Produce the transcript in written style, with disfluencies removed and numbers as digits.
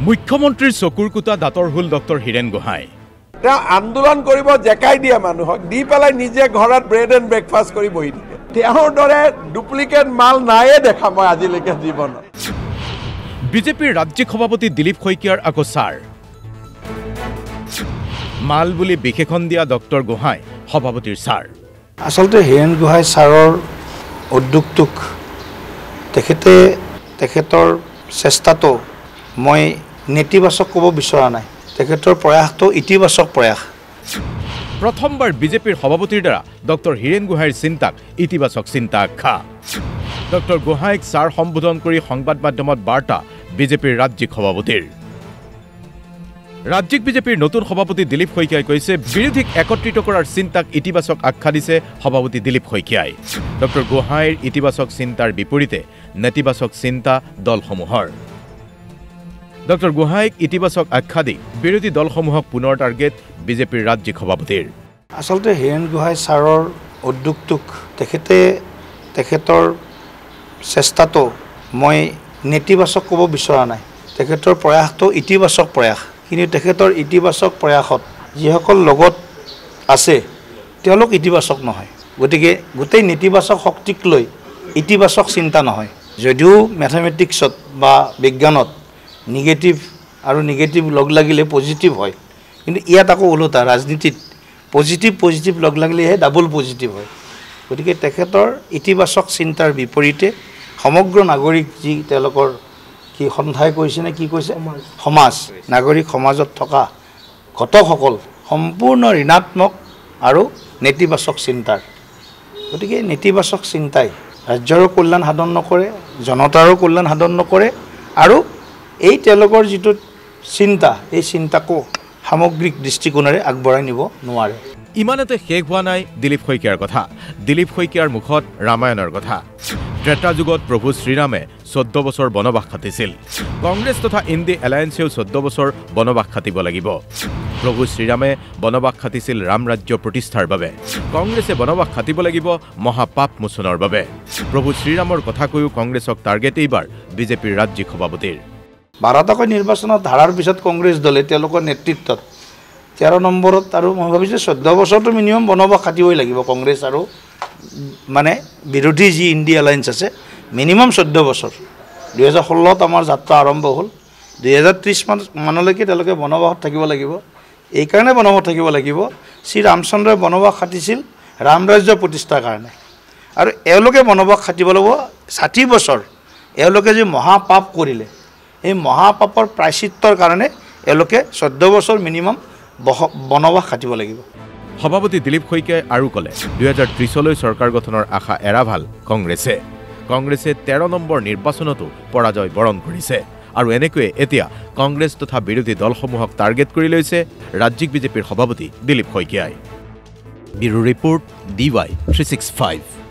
মুখ্যমন্ত্ৰীৰ চকুৰ কুটা দাঁতৰ হুল ডক্টৰ হীৰেন গোহাঁই আন্দোলন কৰিব জেকাই দিয়া মানুহক দি পেলাই নিজে ঘৰত ব্ৰেড এণ্ড ব্ৰেকফাষ্ট কৰি বহি থাকে তেওঁৰ দৰে ডুপ্লিকেট মাল নায়ে দেখা মই আজিলৈকে জীৱনত বিজেপিৰ ৰাজ্যিক সভাপতি দিলীপ শইকীয়াৰ আকৌ ছাৰ মাল বুলি বিশেষণ দিয়া ডক্টৰ গোহাঁই সভাপতিৰ ছাৰ আচলতে হীৰেন গোহাঁই ছাৰৰ উদ্যোগটোক তেখেতৰ চেষ্টাটো মই নেতিবাচক ক'ব বিচৰা নাই তেখেতৰ প্ৰয়াসটো ইতিবাচক প্ৰয়াস প্ৰথমবাৰ বিজেপিৰ সভাপতিৰ দ্বাৰা ডক্টৰ হীৰেন গোহাঁইৰ চিন্তাক ইতিবাচক চিন্তা আখ্যা ডক্টৰ গোহাঁইক ছাৰ সম্বোধন কৰি সংবাদ মাধ্যমত বাৰ্তা বিজেপিৰ ৰাজ্যিক সভাপতিৰ ৰাজ্যিক বিজেপিৰ নতুন সভাপতি দিলীপ শইকীয়াই কৈছে বিৰোধীক একত্ৰিত কৰাৰ চিন্তাক ইতিবাচক আখ্যা দিছে সভাপতি দিলীপ শইকীয়াই ডক্টৰ গোহাঁইৰ ইতিবাচক চিন্তাৰ বিপৰীতে নেতিবাচক চিন্তা দলসমূহৰ ডক্টৰ গোহাঁইক ইতিবাচক আখ্যা দি বিৰোধী দলসমূহক পুনৰ টাৰ্গেট বিজেপিৰ ৰাজ্যিক সভাপতিৰ আচলতে হীৰেন গোহাঁই ছাৰৰ উদ্যোগটোক তেখেতৰ চেষ্টাটো মই নেতিবাচক ক'ব বিচৰা নাই তেখেতৰ প্ৰয়াসটো ইতিবাচক প্ৰয়াস কিন্তু তেখেতৰ ইতিবাচক প্ৰয়াসত যিসকল লগত আছে তেওঁলোক ইতিবাচক নহয় গতিকে গোটেই নেতিবাচক শক্তিক লৈ ইতিবাচক চিন্তা নহয় যদিও মেথামেটিক্সত বা বিজ্ঞানত নিগেটিভ লগ লাগিলে পজিটিভ হয় কিন্তু ইয়াত আকৌ ওলোটা ৰাজনীতিত পজিটিভ লগ লাগিলেহে ডাবল পজিটিভ হয় গতিকে তেখেতৰ ইতিবাচক চিন্তাৰ বিপৰীতে সমগ্ৰ নাগৰিক যি তেওঁলোকৰ কি সন্থাই কৈছে নে কি কৈছে সমাজ নাগৰিক সমাজত থকা ঘটকসকল সম্পূৰ্ণ ঋণাত্মক আৰু নেতিবাচক চিন্তাৰ গতিকে নেতিবাচক চিন্তাই ৰাজ্যৰো কল্যাণ সাধন নকৰে জনতাৰো কল্যাণ সাধন নকৰে আৰু এই তেওঁলোকৰ যিটো চিন্তা এই চিন্তাকো সামগ্ৰিক দৃষ্টিকোণেৰে আগবঢ়াই নিব নোৱাৰে ইমানতে শেষ হোৱা নাই দিলীপ শইকীয়াৰ কথা দিলীপ শইকীয়াৰ মুখত ৰামায়ণৰ কথা ত্ৰেতা যুগত প্ৰভু শ্ৰীৰামে 14 বছৰ বনবাস খাটিছিল কংগ্ৰেছ তথা ইণ্ডি এলায়েন্সেও 14 বছৰ বনবাস খাটিব লাগিব প্ৰভু শ্ৰীৰামে বনবাস খাটিছিল ৰাম ৰাজ্য প্ৰতিষ্ঠাৰ বাবে কংগ্ৰেছে বনবাস খাটিব লাগিব মহাপাপ মোচনৰ বাবে প্ৰভু শ্ৰীৰামৰ কথা কৈও কংগ্ৰেছক টাৰ্গেট এইবাৰ বিজেপিৰ ৰাজ্যিক সভাপতিৰ 12টাকৈ নিৰ্বাচনত হাৰাৰ পিছত কংগ্ৰেছ দলে তেওঁলোকৰ নেতৃত্বত 13 নম্বৰত আৰু মই ভাবিছোঁ 14 বছৰটো মিনিমাম বনবাস খাটিবই লাগিব কংগ্ৰেছ আৰু মানে বিৰোধী যি ইণ্ডি এলায়েন্স আছে মিনিমাম 14 বছৰ 2016ত আমাৰ যাত্ৰা আৰম্ভ হ'ল 2030 মানলৈকে তেওঁলোকে বনবাসত থাকিব লাগিব এইকাৰণে বনবাসত থাকিব লাগিব শ্ৰী ৰামচন্দ্ৰই বনবাস খাটিছিল ৰাম ৰাজ্য প্ৰতিষ্ঠাৰ কাৰণে আৰু এওঁলোকে বনবাস খাটিব লাগিব 60 বছৰ এওঁলোকে যে মহাপাপ কৰিলে এই মহাপাপৰ প্ৰায়শ্চিত্তৰ কাৰণে এওঁলোকে 14 বছৰ মিনিমাম বনবাস খাটিব লাগিব সভাপতি দিলীপ শইকীয়াই আৰু ক'লে 2030লৈ চৰকাৰ গঠনৰ আশা এৰা ভাল কংগ্ৰেছে 13 নম্বৰ নিৰ্বাচনতো পৰাজয় বৰণ কৰিছে আৰু এনেকৈয়ে এতিয়া কংগ্ৰেছ তথা বিৰোধী দলসমূহক টাৰ্গেট কৰি লৈছে ৰাজ্যিক বিজেপিৰ সভাপতি দিলীপ শইকীয়াই ব্যুৰো ৰিপৰ্ট DY 365